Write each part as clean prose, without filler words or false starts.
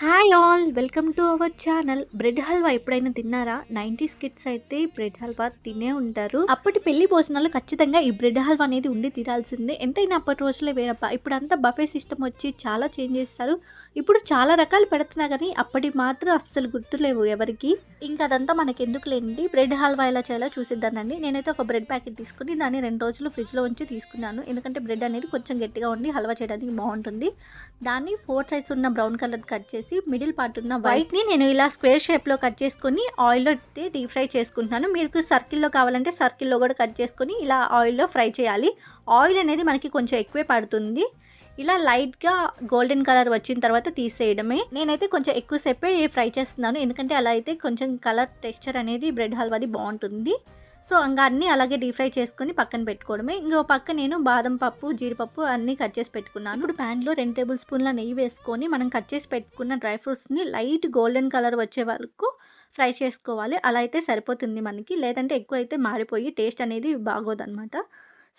Hi all welcome to our channel. Bread halwa ఎప్పుడైనా తిన్నారా? 90s kids అయితే బ్రెడ్ హల్వా తినే ఉంటారు. అప్పటి పెళ్లి భోజనాలు ఖచ్చితంగా ఈ బ్రెడ్ హల్వా అనేది ఉండి తీరాల్సిందే. ఎంతైనా అప్పటి రోజులే వేరప్ప. ఇప్పుడంతా బఫే సిస్టమ్ వచ్చి చాలా చేంజ్ చేస్తారు. ఇప్పుడు చాలా రకాలు పెడుతున్నా కానీ అప్పటి మాత్రం అస్సలు గుర్తులేవు ఎవరికి. ఇంకా అదంతా మనకి ఎందుకులేండి. బ్రెడ్ హల్వా ఎలా చేయాలో చూసిద్దానండి. నేనైతే ఒక బ్రెడ్ ప్యాకెట్ తీసుకుని దాన్ని 2 రోజులు ఫ్రిడ్జ్లో ఉంచి తీసుకున్నాను. ఎందుకంటే బ్రెడ్ అనేది కొంచెం గట్టిగా ఉండి హల్వా చేయడానికి బాగుంటుంది. దాన్ని 4 సైడ్స్ ఉన్న బ్రౌన్ కలర్ కట్ చేసి మిడిల్ పార్ట్ ఉన్న వైట్ని నేను ఇలా స్క్వేర్ షేప్లో కట్ చేసుకొని ఆయిల్లో డీప్ ఫ్రై చేసుకుంటున్నాను. మీకు సర్కిల్లో కావాలంటే సర్కిల్లో కూడా కట్ చేసుకొని ఇలా ఆయిల్లో ఫ్రై చేయాలి. ఆయిల్ అనేది మనకి కొంచెం ఎక్కువే పడుతుంది. ఇలా లైట్గా గోల్డెన్ కలర్ వచ్చిన తర్వాత తీసేయడమే. నేనైతే కొంచెం ఎక్కువసేపే ఫ్రై చేస్తున్నాను, ఎందుకంటే అలా అయితే కొంచెం కలర్ టెక్స్చర్ అనేది బ్రెడ్ హల్వాది బాగుంటుంది. సో ఇంకా అన్నీ అలాగే డీప్ ఫ్రై చేసుకొని పక్కన పెట్టుకోవడమే. ఇంకో పక్క నేను బాదం పప్పు, జీడిపప్పు అన్నీ కట్ చేసి పెట్టుకున్నాను. ఇప్పుడు ప్యాన్లో 2 టేబుల్ స్పూన్ల నెయ్యి వేసుకొని మనం కట్ చేసి పెట్టుకున్న డ్రై ఫ్రూట్స్ని లైట్ గోల్డెన్ కలర్ వచ్చే వరకు ఫ్రై చేసుకోవాలి. అలా అయితే సరిపోతుంది మనకి, లేదంటే ఎక్కువ అయితే మాడిపోయి టేస్ట్ అనేది బాగోదన్నమాట.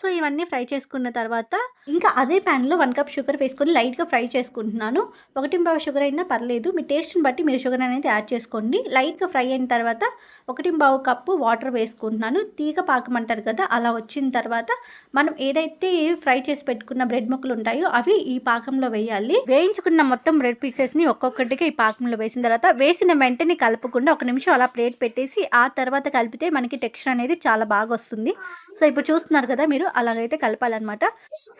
సో ఇవన్నీ ఫ్రై చేసుకున్న తర్వాత ఇంకా అదే ప్యాన్లో 1 కప్ షుగర్ వేసుకొని లైట్గా ఫ్రై చేసుకుంటున్నాను. 1 షుగర్ అయినా పర్లేదు, మీ టేస్ట్ని బట్టి మీరు షుగర్ అనేది యాడ్ చేసుకోండి. లైట్గా ఫ్రై అయిన తర్వాత 1 కప్పు వాటర్ వేసుకుంటున్నాను. తీగ పాకం అంటారు కదా, అలా వచ్చిన తర్వాత మనం ఏదైతే ఫ్రై చేసి పెట్టుకున్న బ్రెడ్ ముక్కలు ఉంటాయో అవి ఈ పాకంలో వేయాలి. వేయించుకున్న మొత్తం బ్రెడ్ పీసెస్ని ఒక్కొక్కటిగా ఈ పాకంలో వేసిన తర్వాత వేసిన వెంటనే కలపకుండా 1 నిమిషం అలా ప్లేట్ పెట్టేసి ఆ తర్వాత కలిపితే మనకి టెక్స్చర్ అనేది చాలా బాగా వస్తుంది. సో ఇప్పుడు చూస్తున్నారు కదా మీరు, అలాగైతే కలపాలన్నమాట.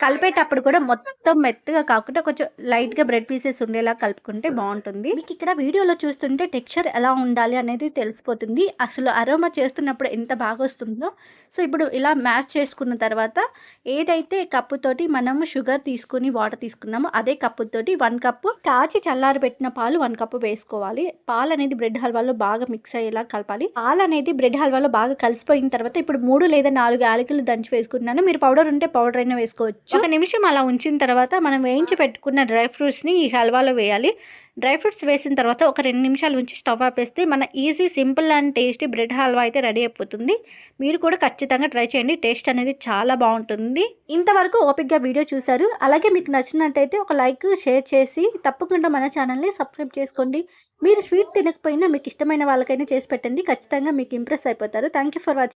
కలిపేటప్పుడు కూడా మొత్తం మెత్తగా కాకుండా కొంచెం లైట్గా బ్రెడ్ పీసెస్ ఉండేలా కలుపుకుంటే బాగుంటుంది. మీకు ఇక్కడ వీడియోలో చూస్తుంటే టెక్స్చర్ ఎలా ఉండాలి అనేది తెలిసిపోతుంది. అసలు అరోమా చేస్తున్నప్పుడు ఎంత బాగా వస్తుందో. సో ఇప్పుడు ఇలా మ్యాష్ చేసుకున్న తర్వాత ఏదైతే కప్పుతోటి మనము షుగర్ తీసుకుని వాటర్ తీసుకున్నామో అదే కప్పుతోటి 1 కప్పు కాచి చల్లారబెట్టిన పాలు 1 కప్పు వేసుకోవాలి. పాలు అనేది బ్రెడ్ హల్వాలో బాగా మిక్స్ అయ్యేలా కలపాలి. పాలు అనేది బ్రెడ్ హల్వాలో బాగా కలిసిపోయిన తర్వాత ఇప్పుడు 3 లేదా 4 యాలకులు దంచి వేసుకున్నాను. మీరు పౌడర్ ఉంటే పౌడర్ అయినా వేసుకోవచ్చు. 1 నిమిషం అలా ఉంచిన తర్వాత మనం వేయించి పెట్టుకున్న డ్రై ఫ్రూట్స్ని ఈ హల్వాలో వేయాలి. డ్రై ఫ్రూట్స్ వేసిన తర్వాత ఒక 2 నిమిషాలు ఉంచి స్టవ్ ఆపేస్తే మన easy, simple and tasty bread halwa అయితే రెడీ అయిపోతుంది. మీరు కూడా ఖచ్చితంగా ట్రై చేయండి. టేస్ట్ అనేది చాలా బాగుంటుంది. ఇంతవరకు ఓపిక్గా వీడియో చూశారు. అలాగే మీకు నచ్చినట్టయితే ఒక లైక్, షేర్ చేసి తప్పకుండా మన ఛానల్ని సబ్స్క్రైబ్ చేసుకోండి. మీరు స్వీట్ తినకపోయినా మీకు ఇష్టమైన వాళ్ళకైనా చేసి పెట్టండి. ఖచ్చితంగా మీకు ఇంప్రెస్ అయిపోతారు. Thank you for watching.